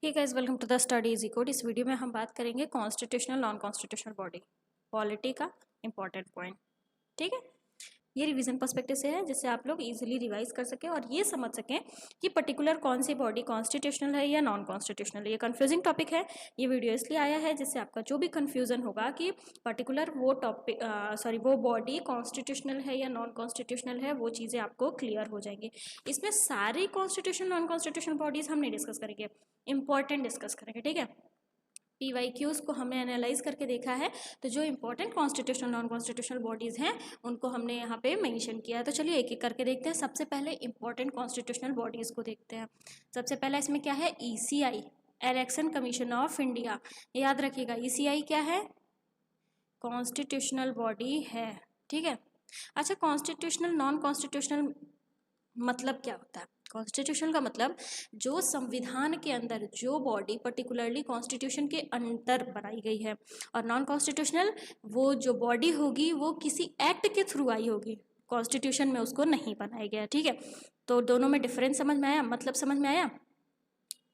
Hey guys, welcome to the study easy code. इस video में हम बात करेंगे constitutional non constitutional body polity का इंपॉर्टेंट पॉइंट। ठीक है, ये रिवीजन पर्सपेक्टिव से है जिससे आप लोग इजीली रिवाइज कर सकें और ये समझ सकें कि पर्टिकुलर कौन सी बॉडी कॉन्स्टिट्यूशनल है या नॉन कॉन्स्टिट्यूशनल है। ये कंफ्यूजिंग टॉपिक है। ये वीडियो इसलिए आया है जिससे आपका जो भी कंफ्यूजन होगा कि पर्टिकुलर वो टॉपिक वो बॉडी कॉन्स्टिट्यूशनल है या नॉन कॉन्स्टिट्यूशनल है, वो चीज़ें आपको क्लियर हो जाएंगी। इसमें सारी कॉन्स्टिट्यूशनल नॉन कॉन्स्टिट्यूशनल बॉडीज हम नहीं डिस्कस करेंगे, इंपॉर्टेंट डिस्कस करेंगे। ठीक है, PYQs को हमने एनालाइज करके देखा है, तो जो important constitutional non constitutional bodies हैं उनको हमने यहाँ पे मेंशन किया है। तो चलिए एक एक करके देखते हैं। सबसे पहले इंपॉर्टेंट कॉन्स्टिट्यूशनल बॉडीज़ को देखते हैं। सबसे पहला इसमें क्या है, ECI, election commission of India. याद रखिएगा, ECI क्या है, कॉन्स्टिट्यूशनल बॉडी है। ठीक है, अच्छा, कॉन्स्टिट्यूशनल नॉन कॉन्स्टिट्यूशनल मतलब क्या होता है? कॉन्स्टिट्यूशन का मतलब जो संविधान के अंदर जो बॉडी पर्टिकुलरली कॉन्स्टिट्यूशन के अंदर बनाई गई है, और नॉन कॉन्स्टिट्यूशनल वो जो बॉडी होगी वो किसी एक्ट के थ्रू आई होगी, कॉन्स्टिट्यूशन में उसको नहीं बनाया गया। ठीक है, तो दोनों में डिफरेंस समझ में आया, मतलब समझ में आया।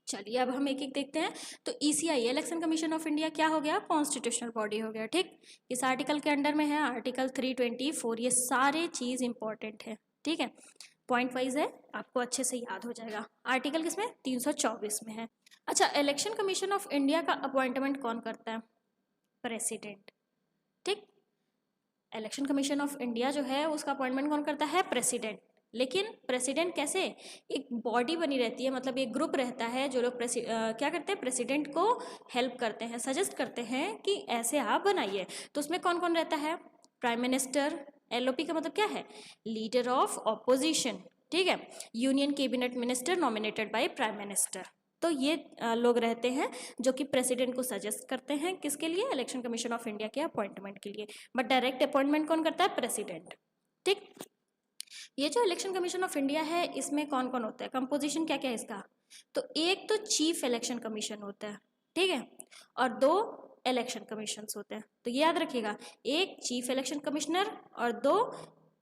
चलिए अब हम एक एक देखते हैं। तो ECI, election commission of India, क्या हो गया, कॉन्स्टिट्यूशनल बॉडी हो गया। ठीक, इस आर्टिकल के अंडर में है आर्टिकल 324। ये सारे चीज़ इंपॉर्टेंट है। ठीक है, पॉइंट वाइज है, आपको अच्छे से याद हो जाएगा। आर्टिकल किसमें, 324 में है। अच्छा, इलेक्शन कमीशन ऑफ इंडिया का अपॉइंटमेंट कौन करता है, प्रेसिडेंट। ठीक, इलेक्शन कमीशन ऑफ इंडिया जो है उसका अपॉइंटमेंट कौन करता है, प्रेसिडेंट। लेकिन प्रेसिडेंट कैसे, एक बॉडी बनी रहती है, मतलब एक ग्रुप रहता है जो लोग क्या करते हैं, प्रेसिडेंट को हेल्प करते हैं, सजेस्ट करते हैं कि ऐसे आप बनाइए। तो उसमें कौन कौन रहता है, प्राइम मिनिस्टर, LOP का मतलब क्या है, लीडर ऑफ ऑपोजिशन। ठीक है, union cabinet minister nominated by prime minister. तो ये लोग रहते हैं जो कि प्रेसिडेंट को सजेस्ट करते हैं, किसके लिए, इलेक्शन कमीशन ऑफ इंडिया के अपॉइंटमेंट के लिए। बट डायरेक्ट अपॉइंटमेंट कौन करता है, प्रेसिडेंट। ठीक, ये जो इलेक्शन कमीशन ऑफ इंडिया है इसमें कौन कौन होता है, कंपोजिशन क्या क्या है इसका। तो एक तो चीफ इलेक्शन कमीशन होता है, ठीक है, और दो इलेक्शन कमीशंस होते हैं। तो ये याद रखिएगा, एक चीफ इलेक्शन कमिश्नर और दो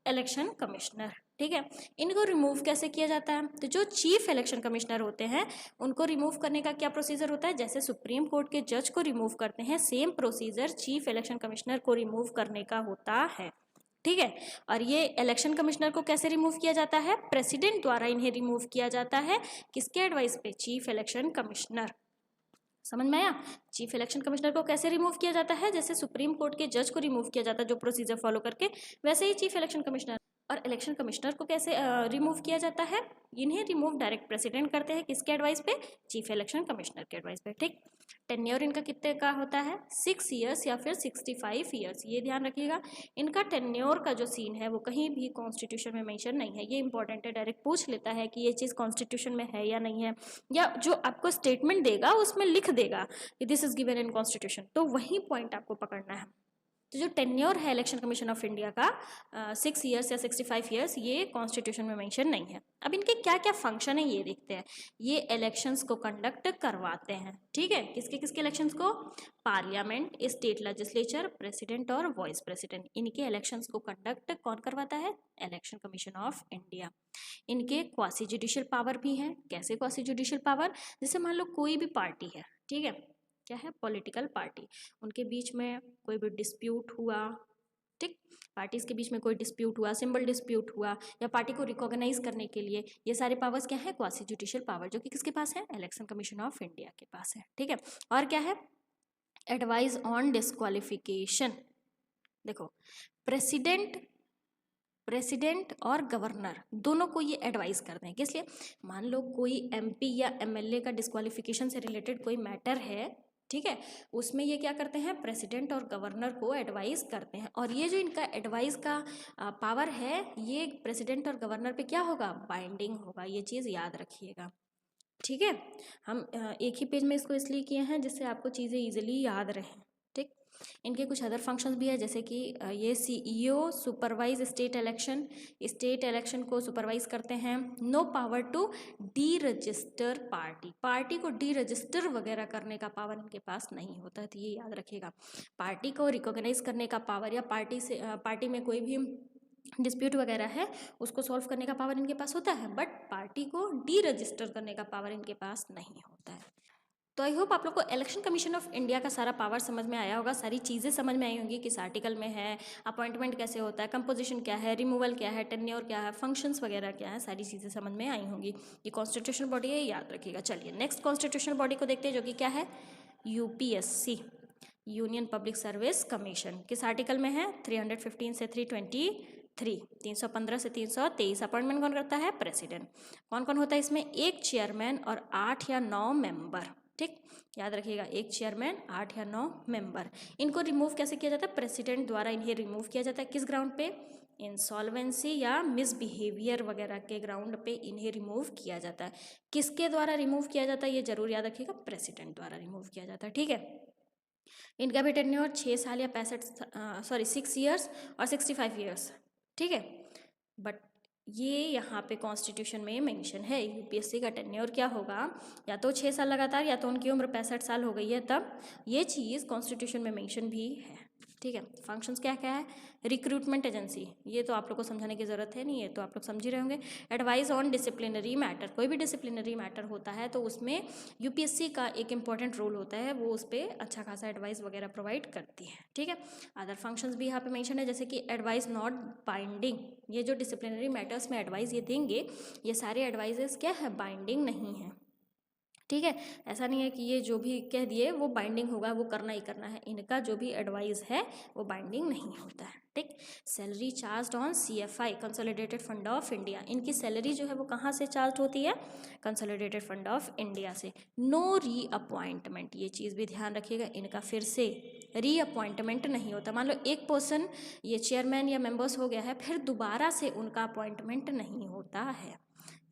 इलेक्शन कमिश्नर। ठीक है, इनको रिमूव कैसे किया जाता है, तो जो चीफ इलेक्शन कमिश्नर होते हैं उनको रिमूव करने का क्या प्रोसीजर होता है, जैसे सुप्रीम कोर्ट के जज को रिमूव करते हैं, same procedure chief election commissioner को रिमूव करने का होता है। ठीक है, और ये इलेक्शन कमिश्नर को कैसे रिमूव किया जाता है, प्रेसिडेंट द्वारा इन्हें रिमूव किया जाता है, किसके एडवाइस पे, चीफ इलेक्शन कमिश्नर। समझ में आया, चीफ इलेक्शन कमिश्नर को कैसे रिमूव किया जाता है, जैसे सुप्रीम कोर्ट के जज को रिमूव किया जाता है जो प्रोसीजर फॉलो करके, वैसे ही चीफ इलेक्शन कमिश्नर। और इलेक्शन कमिश्नर को कैसे रिमूव किया जाता है, इन्हें रिमूव डायरेक्ट प्रेसिडेंट करते हैं, किसके एडवाइस पे, चीफ इलेक्शन कमिश्नर के एडवाइस पे। ठीक, टेन्योर इनका कितने का होता है, 6 ईयर्स या फिर 65 ईयर्स, ये ध्यान रखिएगा। इनका टेन्योर का जो सीन है वो कहीं भी कॉन्स्टिट्यूशन में मेंशन नहीं है, ये इंपॉर्टेंट है, डायरेक्ट पूछ लेता है कि ये चीज़ कॉन्स्टिट्यूशन में है या नहीं है, या जो आपको स्टेटमेंट देगा उसमें लिख देगा कि this is given in constitution, तो वही पॉइंट आपको पकड़ना है। तो जो टेन्योर है इलेक्शन कमीशन ऑफ इंडिया का 6 ईयर्स या 65 ईयर्स, ये कॉन्स्टिट्यूशन में मेंशन नहीं है। अब इनके क्या क्या फंक्शन है ये देखते हैं। ये इलेक्शंस को कंडक्ट करवाते हैं, ठीक है, किसके किसके इलेक्शंस को, पार्लियामेंट, स्टेट लेजिस्लेचर, प्रेसिडेंट और वाइस प्रेसिडेंट, इनके इलेक्शंस को कंडक्ट कौन करवाता है, इलेक्शन कमीशन ऑफ इंडिया। इनके क्वासी जुडिशियल पावर भी हैं। कैसे क्वासी जुडिशियल पावर, जैसे मान लो कोई भी पार्टी है, ठीक है, क्या है, पॉलिटिकल पार्टी, उनके बीच में कोई भी डिस्प्यूट हुआ, ठीक, पार्टीज के बीच में कोई डिस्प्यूट हुआ, सिंबल डिस्प्यूट हुआ, या पार्टी को रिकॉग्नाइज करने के लिए, ये सारे पावर्स क्या है, क्वासी जुडिशियल पावर, जो कि किसके पास है, इलेक्शन कमीशन ऑफ इंडिया के पास है। ठीक है, और क्या है, एडवाइज ऑन डिस्क्वालिफिकेशन। देखो, प्रेसिडेंट और गवर्नर दोनों को ये एडवाइस करते हैं, किस लिए, मान लो कोई MP या MLA का डिस्क्वालिफिकेशन से रिलेटेड कोई मैटर है, ठीक है, उसमें ये क्या करते हैं, प्रेसिडेंट और गवर्नर को एडवाइस करते हैं। और ये जो इनका एडवाइस का पावर है, ये प्रेसिडेंट और गवर्नर पे क्या होगा, बाइंडिंग होगा, ये चीज़ याद रखिएगा। ठीक है, हम एक ही पेज में इसको इसलिए किए हैं जिससे आपको चीज़ें ईजिली याद रहें। ठीक, इनके कुछ अदर फंक्शंस भी है, जैसे कि ये CEO सुपरवाइज स्टेट इलेक्शन को सुपरवाइज करते हैं। No power to deregister party को डी रजिस्टर वगैरह करने का पावर इनके पास नहीं होता है, तो ये याद रखिएगा। पार्टी को रिकॉग्नाइज करने का पावर, या पार्टी में कोई भी डिस्प्यूट वगैरह है उसको सॉल्व करने का पावर इनके पास होता है, बट पार्टी को डी रजिस्टर करने का पावर इनके पास नहीं होता है। तो आई होप आप लोग को इलेक्शन कमीशन ऑफ इंडिया का सारा पावर समझ में आया होगा, सारी चीज़ें समझ में आई होंगी, किस आर्टिकल में है, अपॉइंटमेंट कैसे होता है, कंपोजिशन क्या है, रिमूवल क्या है, टेन्योर क्या है, फंक्शंस वगैरह क्या है, सारी चीज़ें समझ में आई होंगी। ये कॉन्स्टिट्यूशनल बॉडी है, याद रखिएगा। चलिए नेक्स्ट कॉन्स्टिट्यूशनल बॉडी को देखते हैं, जो कि क्या है, UPSC, union public service commission. किस आर्टिकल में है, 315 से 323, 315 से 323। अपॉइंटमेंट कौन करता है, प्रेसिडेंट। कौन कौन होता है इसमें, एक चेयरमैन और 8 या 9 मेंबर। ठीक, याद रखिएगा, एक चेयरमैन, 8 या 9 मेंबर। इनको रिमूव कैसे किया जाता है, प्रेसिडेंट द्वारा इन्हें रिमूव किया जाता है। किस ग्राउंड पे, इंसॉल्वेंसी या मिसबिहेवियर वगैरह के ग्राउंड पे इन्हें रिमूव किया जाता है। किसके द्वारा रिमूव किया जाता है, ये जरूर याद रखिएगा, प्रेसिडेंट द्वारा रिमूव किया जाता है। ठीक है, इनका भी टेन्योर 6 साल या 6 ईयर्स और 65 ईयर्स। ठीक है, बट ये यहाँ पे कॉन्स्टिट्यूशन में मेंशन है, यूपीएससी का टेन्योर क्या होगा, या तो 6 साल लगातार, या तो उनकी उम्र 65 साल हो गई है तब। ये चीज़ कॉन्स्टिट्यूशन में मेंशन भी है। ठीक है, फंक्शंस क्या क्या है, रिक्रूटमेंट एजेंसी, ये तो आप लोग को समझाने की ज़रूरत है नहीं, ये तो आप लोग समझ ही रहे होंगे। एडवाइस ऑन डिसिप्लिनरी मैटर, कोई भी डिसिप्लिनरी मैटर होता है तो उसमें यूपीएससी का एक इंपॉर्टेंट रोल होता है, वो उस पर अच्छा खासा एडवाइस वगैरह प्रोवाइड करती है। ठीक है, अदर फंक्शंस भी यहाँ पे मेंशन है, जैसे कि एडवाइस नॉट बाइंडिंग, ये जो डिसिप्लिनरी मैटर्स में एडवाइस ये देंगे, ये सारे एडवाइजेस क्या है, बाइंडिंग नहीं है। ठीक है, ऐसा नहीं है कि ये जो भी कह दिए वो बाइंडिंग होगा, वो करना ही करना है, इनका जो भी एडवाइस है वो बाइंडिंग नहीं होता है। ठीक, salary charge on CFI, consolidated fund of India, इनकी सैलरी जो है वो कहाँ से चार्ज होती है, कंसोलिडेटेड फंड ऑफ इंडिया से। नो रीअपॉइंटमेंट, ये चीज़ भी ध्यान रखिएगा, इनका फिर से रीअपॉइंटमेंट नहीं होता। मान लो एक पर्सन ये चेयरमैन या मेंबर्स हो गया है, फिर दोबारा से उनका अपॉइंटमेंट नहीं होता है,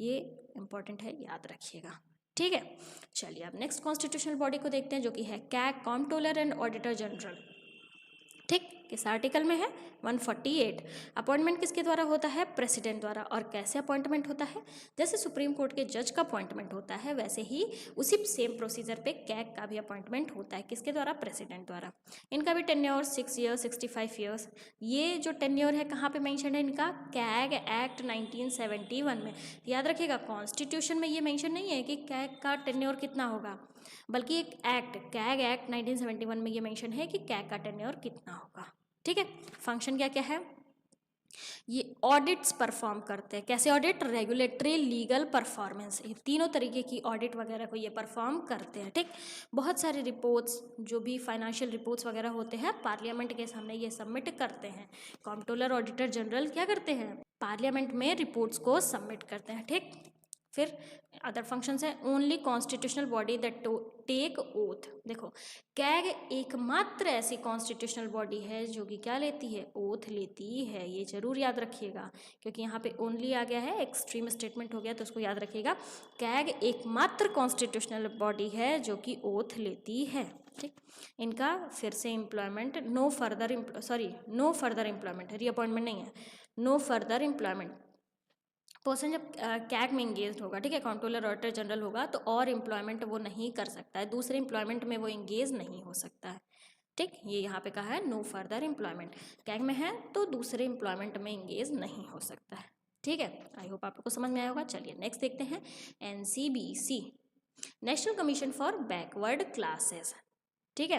ये इंपॉर्टेंट है, याद रखिएगा। ठीक है, चलिए अब नेक्स्ट कॉन्स्टिट्यूशनल बॉडी को देखते हैं, जो कि है CAG, comptroller and auditor general. ठीक, किस आर्टिकल में है, 148। अपॉइंटमेंट किसके द्वारा होता है, प्रेसिडेंट द्वारा। और कैसे अपॉइंटमेंट होता है, जैसे सुप्रीम कोर्ट के जज का अपॉइंटमेंट होता है, वैसे ही उसी सेम प्रोसीजर पे कैग का भी अपॉइंटमेंट होता है। किसके द्वारा, प्रेसिडेंट द्वारा। इनका भी टेन्योर 6 ईयर्स 65 ईयर्स। ये जो टेन्योर है कहाँ पे मेंशन है इनका, कैग एक्ट 1971 में। याद रखिएगा, कॉन्स्टिट्यूशन में ये मेंशन नहीं है कि कैग का टेन्योर कितना होगा, बल्कि एक एक्ट, कैग एक्ट 1971 में ये मेंशन है कि कैग का टेन्योर कितना होगा। ठीक है, फंक्शन क्या क्या है, ये ऑडिट्स परफॉर्म करते हैं। कैसे ऑडिट, रेगुलेटरी, लीगल, परफॉर्मेंस, ये तीनों तरीके की ऑडिट वगैरह को ये परफॉर्म करते हैं। ठीक, बहुत सारे रिपोर्ट्स, जो भी फाइनेंशियल रिपोर्ट्स वगैरह होते हैं, पार्लियामेंट के सामने ये सबमिट करते हैं। कॉम्प्ट्रोलर, ऑडिटर जनरल क्या करते हैं, पार्लियामेंट में रिपोर्ट्स को सबमिट करते हैं। ठीक, फिर अदर फंक्शंस है, only constitutional body that take oath. देखो, कैग एकमात्र ऐसी कॉन्स्टिट्यूशनल बॉडी है जो कि क्या लेती है, ओथ लेती है। ये जरूर याद रखिएगा, क्योंकि यहाँ पे ओनली आ गया है, एक्सट्रीम स्टेटमेंट हो गया, तो उसको याद रखिएगा। कैग एकमात्र कॉन्स्टिट्यूशनल बॉडी है जो कि ओथ लेती है। ठीक, इनका फिर से employment, no further employment, reappointment नहीं है, नो फर्दर एम्प्लॉयमेंट। पर्सन जब कैग में इंगेज होगा, ठीक है, कंट्रोलर ऑडिटर जनरल होगा, तो और एम्प्लॉयमेंट वो नहीं कर सकता है, दूसरे एम्प्लॉयमेंट में वो इंगेज नहीं हो सकता है। ठीक, ये यहाँ पे कहा है नो फर्दर एम्प्लॉयमेंट, कैग में है तो दूसरे एम्प्लॉयमेंट में इंगेज नहीं हो सकता है। ठीक है, आई होप आप लोग को समझ में आया होगा। चलिए नेक्स्ट देखते हैं, NCBC, national commission for backward classes. ठीक है,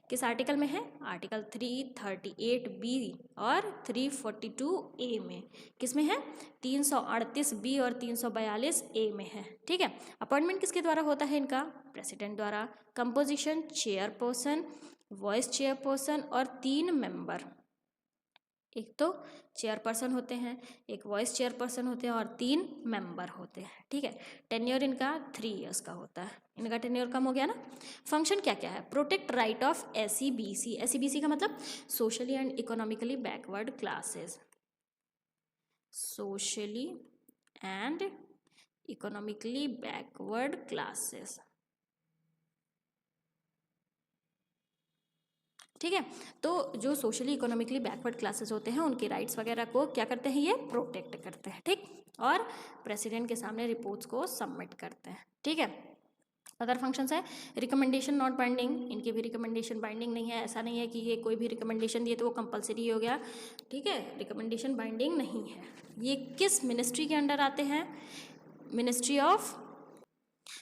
किस आर्टिकल में है, आर्टिकल 338 बी और 342 ए में। किस में है, 338 बी और 342 ए में है। ठीक है, अपॉइंटमेंट किसके द्वारा होता है इनका, प्रेसिडेंट द्वारा। कंपोजिशन, चेयरपर्सन, वाइस चेयरपर्सन और 3 मेंबर। एक तो चेयरपर्सन होते हैं, एक वाइस चेयरपर्सन होते हैं और 3 मेंबर होते हैं। ठीक है, टेन्योर इनका 3 ईयर्स का होता है, इनका टेन्योर कम हो गया ना। फंक्शन क्या क्या है, protect right of SEBC, SEBC का मतलब socially and economically backward classes, socially and economically backward classes. ठीक है, तो जो सोशली इकोनॉमिकली बैकवर्ड क्लासेस होते हैं उनके राइट्स वगैरह को क्या करते हैं, ये प्रोटेक्ट करते हैं। ठीक, और प्रेसिडेंट के सामने रिपोर्ट्स को सबमिट करते हैं। ठीक है, अदर फंक्शंस है, रिकमेंडेशन नॉट बाइंडिंग, इनकी भी रिकमेंडेशन बाइंडिंग नहीं है। ऐसा नहीं है कि ये कोई भी रिकमेंडेशन दिए तो वो कंपलसरी हो गया। ठीक है, रिकमेंडेशन बाइंडिंग नहीं है। ये किस मिनिस्ट्री के अंडर आते हैं, ministry of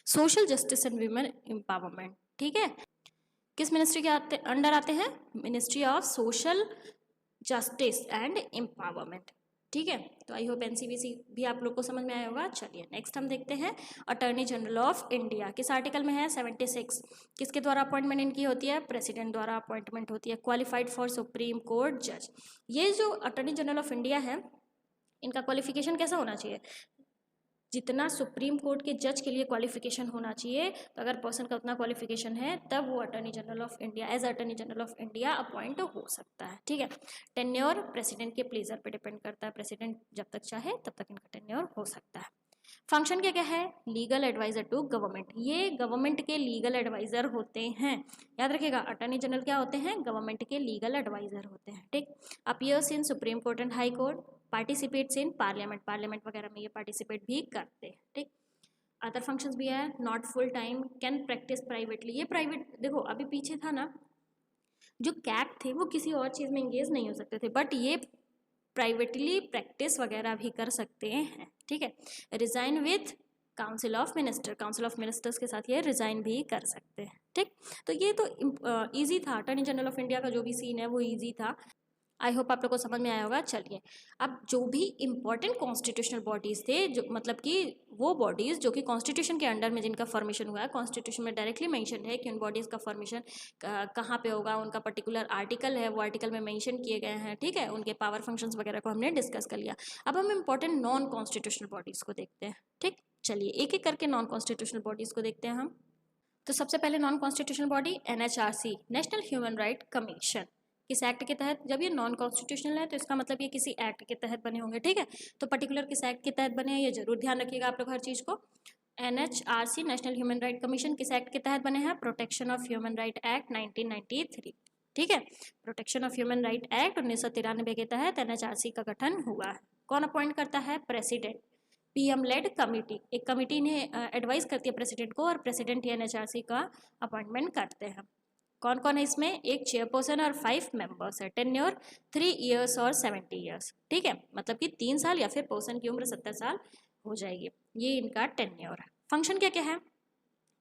social justice and women empowerment, ठीक है। किस मिनिस्ट्री के अंडर आते हैं? Ministry of social justice and empowerment, ठीक है। तो आई होप एनसीवीसी भी आप लोग को समझ में आया होगा। चलिए नेक्स्ट हम देखते हैं अटॉर्नी जनरल ऑफ इंडिया, किस आर्टिकल में है? 76। किसके द्वारा अपॉइंटमेंट इनकी होती है? प्रेसिडेंट द्वारा अपॉइंटमेंट होती है। क्वालिफाइड फॉर सुप्रीम कोर्ट जज। ये जो अटॉर्नी जनरल ऑफ इंडिया है, इनका क्वालिफिकेशन कैसा होना चाहिए? जितना सुप्रीम कोर्ट के जज के लिए क्वालिफिकेशन होना चाहिए, तो अगर पर्सन का उतना क्वालिफिकेशन है तब वो attorney general of India as attorney general of India appoint हो सकता है, ठीक है। टेन्योर प्रेसिडेंट के प्लेजर पे डिपेंड करता है, प्रेसिडेंट जब तक चाहे तब तक इनका टेन्योर हो सकता है। फंक्शन क्या क्या है? लीगल एडवाइजर टू गवर्नमेंट, ये गवर्नमेंट के लीगल एडवाइजर होते हैं। याद रखिएगा, अटॉर्नी जनरल क्या होते हैं? गवर्नमेंट के लीगल एडवाइजर होते हैं, ठीक। Appears in supreme court and high court, participates in parliament, parliament वगैरह में ये पार्टिसिपेट भी करते हैं, ठीक। अदर फंक्शंस भी है, not full time, can practice privately. ये प्राइवेट, देखो अभी पीछे था ना, जो कैट थे वो किसी और चीज़ में इंगेज नहीं हो सकते थे, बट ये प्राइवेटली प्रैक्टिस वगैरह भी कर सकते हैं, ठीक है। Resign with council of minister, council of ministers के साथ ये रिजाइन भी कर सकते हैं, ठीक। तो ये तो इजी था, अटॉर्नी जनरल ऑफ इंडिया का जो भी सीन है वो इजी था। आई होप आप लोग को समझ में आया होगा। चलिए, अब जो भी इम्पोर्टेंट कॉन्स्टिट्यूशनल बॉडीज़ थे, जो मतलब कि वो बॉडीज़ जो कि कॉन्स्टिट्यूशन के अंडर में जिनका फॉर्मेशन हुआ है, कॉन्स्टिट्यूशन में डायरेक्टली मेंशन है कि उन बॉडीज़ का फॉर्मेशन कहाँ पे होगा, उनका पर्टिकुलर आर्टिकल है, वो आर्टिकल में मेंशन किए गए हैं, ठीक है। उनके पावर फंक्शंस वगैरह को हमने डिस्कस कर लिया। अब हम इम्पोर्टेंट नॉन कॉन्स्टिट्यूशनल बॉडीज़ को देखते हैं, ठीक। चलिए एक एक करके नॉन कॉन्स्टिट्यूशनल बॉडीज़ को देखते हैं हम। तो सबसे पहले non constitutional body NHRC, national human right commission. किस एक्ट के तहत? जब ये नॉन कॉन्स्टिट्यूशनल है तो इसका मतलब ये किसी एक्ट के तहत बने होंगे, ठीक है। तो पर्टिकुलर किस एक्ट के तहत बने हैं ये जरूर ध्यान रखिएगा आप लोग हर चीज़ को। NHRC national human right commission किस एक्ट के तहत बने हैं? Protection of human right act 1993, ठीक है। Protection of human right act 1993 के तहत NHRC का गठन हुआ है। कौन अपॉइंट करता है? प्रेसिडेंट। PM लेड कमिटी, एक कमिटी ने एडवाइस करती है प्रेसिडेंट को, और प्रेसिडेंट NHRC का अपॉइंटमेंट करते हैं। कौन कौन है इसमें? एक चेयरपर्सन और 5 मेंबर्स है। टेन्योर 3 इयर्स और 70 इयर्स, ठीक है। मतलब कि 3 साल या फिर पर्सन की उम्र 70 साल हो जाएगी, ये इनका टेन्योर है। फंक्शन क्या क्या है?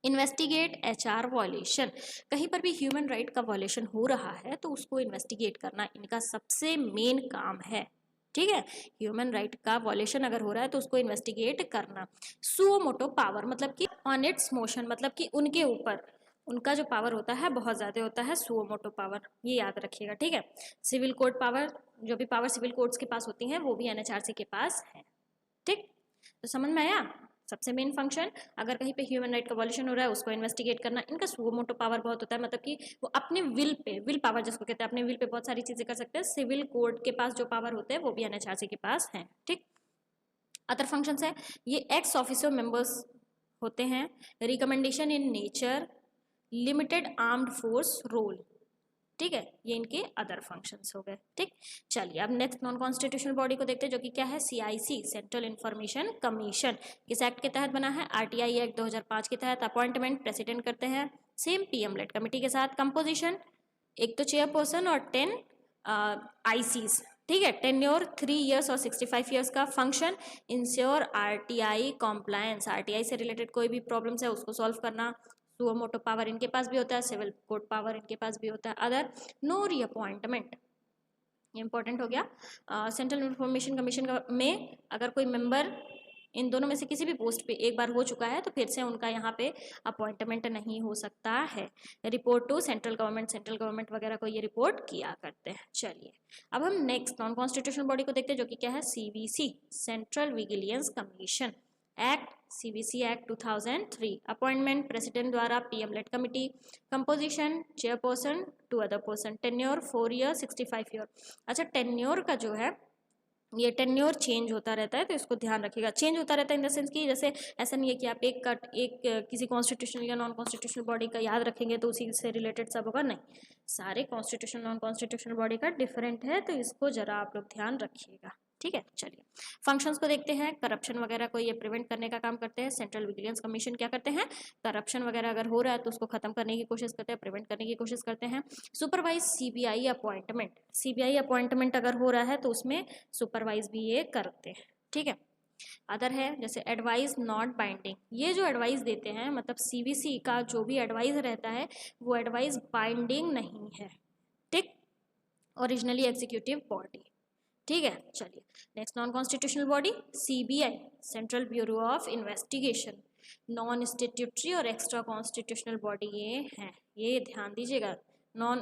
इन्वेस्टिगेट HR वॉयलेशन, कहीं पर भी ह्यूमन राइट का वॉयलेशन हो रहा है तो उसको इन्वेस्टिगेट करना इनका सबसे मेन काम है, ठीक है। ह्यूमन राइट का वॉयलेशन अगर हो रहा है तो उसको इन्वेस्टिगेट करना। सुओ मोटो पावर, मतलब कि ऑन इट्स मोशन, मतलब कि उनके ऊपर उनका जो पावर होता है बहुत ज़्यादा होता है, सुओ मोटो पावर, ये याद रखिएगा, ठीक है। सिविल कोर्ट पावर, जो भी पावर सिविल कोर्ट्स के पास होती हैं वो भी NHRC के पास है, ठीक। तो समझ में आया? सबसे मेन फंक्शन, अगर कहीं पे ह्यूमन राइट का वॉल्यूशन हो रहा है उसको इन्वेस्टिगेट करना। इनका सुओ मोटो पावर बहुत होता है, मतलब कि वो अपने विल पे, विल पावर जिसको कहते हैं, अपने विल पे बहुत सारी चीज़ें कर सकते हैं। सिविल कोर्ट के पास जो पावर होते हैं वो भी NHRC के पास है, ठीक। अदर फंक्शंस है, ये एक्स ऑफिसर मेंबर्स होते हैं। Recommendation in nature, limited armed force role, ठीक है। ये इनके अदर फंक्शंस हो गए, ठीक। चलिए अब नेक्स्ट नॉन कॉन्स्टिट्यूशनल बॉडी को देखते हैं, जो कि क्या है? CIC, central information commission. किस एक्ट के तहत बना है? RTI एक्ट 2005 के तहत। अपॉइंटमेंट प्रेसिडेंट करते हैं, सेम PM लेड कमेटी के साथ। कंपोजिशन, एक तो चेयरपर्सन और 10 ICs, ठीक है। टेन्योर 3 इयर्स और 65 इयर्स का। Function, ensure RTI compliance, RTI से रिलेटेड कोई भी प्रॉब्लम्स है उसको सॉल्व करना। सुओ मोटो पावर इनके पास भी होता है, सिविल कोर्ट पावर इनके पास भी होता है। अदर, नो रीअपॉइंटमेंट, ये इंपॉर्टेंट हो गया। सेंट्रल इंफॉर्मेशन कमीशन में अगर कोई मेंबर इन दोनों में से किसी भी पोस्ट पे एक बार हो चुका है तो फिर से उनका यहाँ पे अपॉइंटमेंट नहीं हो सकता है। Report to central government, central government वगैरह को ये रिपोर्ट किया करते हैं। चलिए अब हम नेक्स्ट नॉन कॉन्स्टिट्यूशनल बॉडी को देखते हैं, जो कि क्या है? CVC, central vigilance commission act, CVC act 2003। Appointment president द्वारा, PM led committee. Composition, chairperson, 2 other person. Tenure 4 year 65 year. अच्छा, टेन्योर का जो है ये टेन्योर चेंज होता रहता है, तो इसको ध्यान रखिएगा। चेंज होता रहता है इन द सेंस कि जैसे ऐसा नहीं है कि आप एक किसी कॉन्स्टिट्यूशनल या नॉन कॉन्स्टिट्यूशनल बॉडी का याद रखेंगे तो उसी से रिलेटेड सब होगा, नहीं। सारे कॉन्स्टिट्यूशनल नॉन कॉन्स्टिट्यूशनल बॉडी का डिफरेंट है, तो इसको जरा आप लोग ध्यान रखिएगा, ठीक है। चलिए फंक्शंस को देखते हैं। करप्शन वगैरह को ये प्रिवेंट करने का काम करते हैं। सेंट्रल विजिलेंस कमीशन क्या करते हैं? करप्शन वगैरह अगर हो रहा है तो उसको खत्म करने की कोशिश करते हैं, प्रिवेंट करने की कोशिश करते हैं। Supervise CBI appointment, CBI appointment अगर हो रहा है तो उसमें सुपरवाइज भी ये करते हैं, ठीक है। अदर है जैसे एडवाइस नॉट बाइंडिंग, ये जो एडवाइस देते हैं मतलब सीबीसी का जो भी एडवाइस रहता है वो एडवाइस बाइंडिंग नहीं है, ठीक, ओरिजिनली एग्जीक्यूटिव बॉडी, ठीक है। चलिए next non constitutional body CBI, central bureau of investigation, non statutory और एक्स्ट्रा कॉन्स्टिट्यूशनल बॉडी ये हैं, ये ध्यान दीजिएगा, नॉन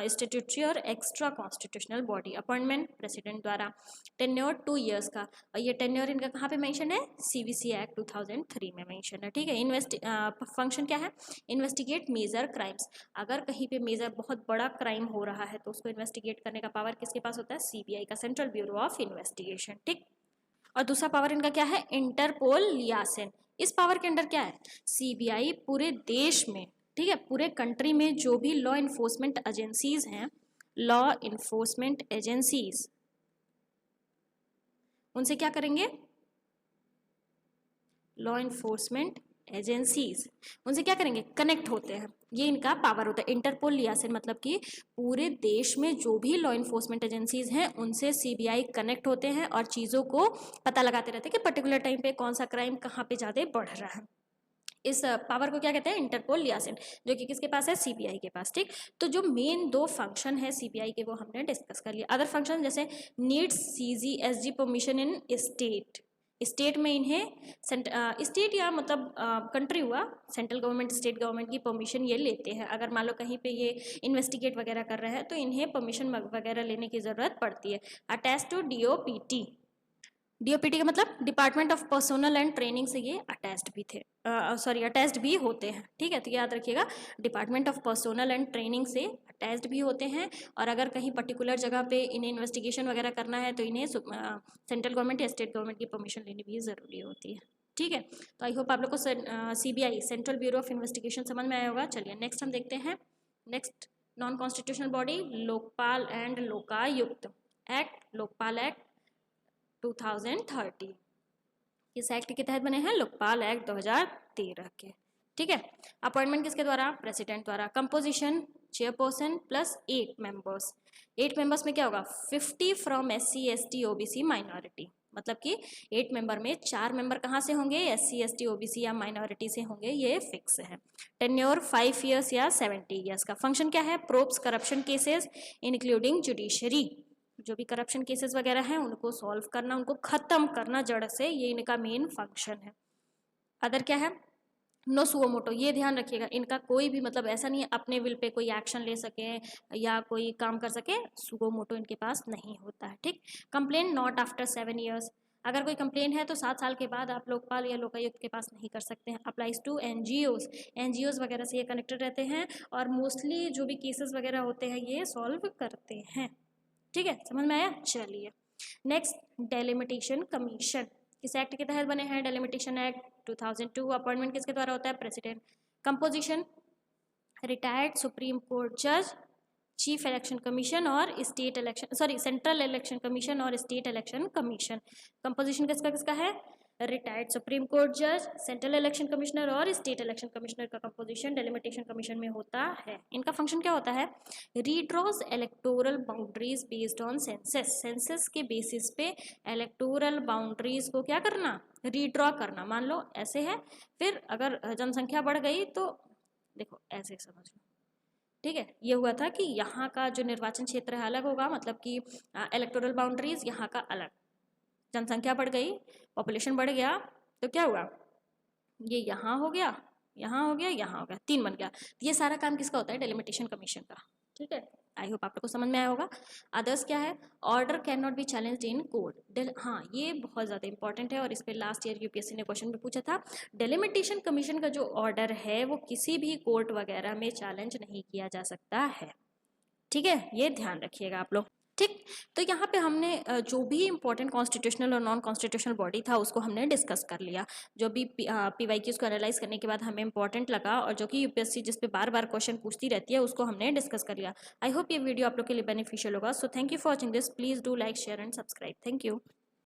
स्टेट्यूटरी और extra constitutional body, appointment president द्वारा, टेन्योर 2 ईयर्स का, और ये टेन्योर इनका कहाँ पे मेंशन है, सीबीसी एक्ट 2003 में मेंशन है, ठीक है। फंक्शन क्या है, इन्वेस्टिगेट मेजर क्राइम्स, अगर कहीं पे मेजर बहुत बड़ा क्राइम हो रहा है तो उसको इन्वेस्टिगेट करने का पावर किसके पास होता है, सीबीआई का, सेंट्रल ब्यूरो ऑफ इन्वेस्टिगेशन, ठीक। और दूसरा पावर इनका क्या है, इंटरपोल लियासिन, इस पावर के अंडर क्या है, सीबीआई पूरे देश में, ठीक है, पूरे कंट्री में जो भी लॉ इन्फोर्समेंट एजेंसीज हैं, लॉ इन्फोर्समेंट एजेंसीज, उनसे क्या करेंगे, लॉ इन्फोर्समेंट एजेंसीज उनसे क्या करेंगे, कनेक्ट होते हैं, ये इनका पावर होता है। इंटरपोल लियासिन मतलब कि पूरे देश में जो भी लॉ इन्फोर्समेंट एजेंसीज हैं उनसे सीबीआई कनेक्ट होते हैं और चीज़ों को पता लगाते रहते हैं कि पर्टिकुलर टाइम पे कौन सा क्राइम कहाँ पे ज़्यादा बढ़ रहा है। इस पावर को क्या कहते हैं, इंटरपोल लियासिन, जो कि किसके पास है, सीबीआई के पास, ठीक। तो जो मेन 2 फंक्शन है सीबीआई के वो हमने डिस्कस कर लिया। अदर फंक्शन जैसे needs CGSG permission in state, state में इन्हें स्टेट या मतलब कंट्री हुआ, सेंट्रल गवर्नमेंट स्टेट गवर्नमेंट की परमिशन ये लेते हैं। अगर मान लो कहीं पे ये इन्वेस्टिगेट वगैरह कर रहे हैं तो इन्हें परमिशन वगैरह लेने की ज़रूरत पड़ती है। अटैच टू डीओपीटी, डीओपीटी का मतलब department of personnel and training से ये अटैच्ड भी थे, अटैच्ड भी होते हैं, ठीक है। तो याद रखिएगा department of personnel and training से अटैच्ड भी होते हैं, और अगर कहीं पर्टिकुलर जगह पे इन्हें इन्वेस्टिगेशन वगैरह करना है तो इन्हें सेंट्रल गवर्नमेंट या स्टेट गवर्नमेंट की परमिशन लेनी भी ज़रूरी होती है, ठीक है। तो आई होप आप लोग को CBI, central bureau of investigation समझ में आया होगा। चलिए नेक्स्ट हम देखते हैं, next non constitutional body Lokpal and Lokayukta act, Lokpal act 2030, इस एक्ट के तहत बने हैं लोकपाल एक्ट 2013 के, ठीक है। अपॉइंटमेंट किसके द्वारा, प्रेसिडेंट द्वारा। Composition chairperson plus 8 members, 8 members में क्या होगा, 50 from SC ST OBC minority, मतलब कि 8 मेंबर में 4 मेंबर कहाँ से होंगे, SC ST OBC या माइनॉरिटी से होंगे, ये फिक्स है। टेन्योर 5 ईयर्स या 70 ईयर्स का। फंक्शन क्या है, probes corruption cases including judiciary, जो भी करप्शन केसेस वगैरह हैं उनको सॉल्व करना, उनको खत्म करना जड़ से, ये इनका मेन फंक्शन है। अदर क्या है, नो सुओ मोटो, ये ध्यान रखिएगा, इनका कोई भी मतलब ऐसा नहीं है अपने विल पे कोई एक्शन ले सके या कोई काम कर सके, सुओ मोटो इनके पास नहीं होता है, ठीक। कंप्लेन नॉट आफ्टर 7 ईयर्स, अगर कोई कंप्लेन है तो 7 साल के बाद आप लोकपाल या लोकायुक्त के पास नहीं कर सकते हैं। अप्लाइज टू एनजीओज वगैरह से ये कनेक्टेड रहते हैं और मोस्टली जो भी केसेस वगैरह होते हैं ये सॉल्व करते हैं, ठीक है, समझ में आया। चलिए नेक्स्ट डेलिमिटेशन कमीशन, किस एक्ट के तहत बने हैं, डेलिमिटेशन एक्ट 2002। अपॉइंटमेंट किसके द्वारा होता है, president. Composition retired supreme court जज, चीफ इलेक्शन कमीशन और state election central election commission और स्टेट इलेक्शन कमीशन। कंपोजिशन किसका किसका है, रिटायर्ड सुप्रीम कोर्ट जज, सेंट्रल इलेक्शन कमिश्नर और स्टेट इलेक्शन कमिश्नर का कंपोजिशन डेलिमिटेशन कमीशन में होता है। इनका फंक्शन क्या होता है, redraws electoral boundaries based on census, census के बेसिस पे इलेक्टोरल बाउंड्रीज को क्या करना, रीड्रॉ करना। मान लो ऐसे है, फिर अगर जनसंख्या बढ़ गई तो देखो ऐसे समझ लो, ठीक है। ये हुआ था कि यहाँ का जो निर्वाचन क्षेत्र है अलग होगा, मतलब कि इलेक्टोरल बाउंड्रीज यहाँ का अलग, जनसंख्या बढ़ गई, पॉपुलेशन बढ़ गया तो क्या हुआ, ये यहाँ हो गया, यहाँ हो गया, यहाँ हो गया, 3 बन गया। ये सारा काम किसका होता है, डेलिमिटेशन कमीशन का, ठीक है। आई होप आप लोग को समझ में आया होगा। अदर्स क्या है, order can not be challenged in court, हाँ ये बहुत ज़्यादा इंपॉर्टेंट है और इस पर लास्ट ईयर यूपीएससी ने क्वेश्चन भी पूछा था। डेलिमिटेशन कमीशन का जो ऑर्डर है वो किसी भी कोर्ट वगैरह में चैलेंज नहीं किया जा सकता है, ठीक है, ये ध्यान रखिएगा आप लोग, ठीक। तो यहाँ पे हमने जो भी इंपॉर्टेंट कॉन्स्टिट्यूशनल और नॉन कॉन्स्टिट्यूशनल बॉडी था उसको हमने डिस्कस कर लिया, जो भी पीवाईक्यूज को एनालाइज करने के बाद हमें इंपॉर्टेंट लगा और जो कि यूपीएससी जिस पे बार बार क्वेश्चन पूछती रहती है उसको हमने डिस्कस कर लिया। आई होप ये वीडियो आप लोग के लिए बेनिफिशियल होगा। So thank you for watching this, please do like share and subscribe, thank you.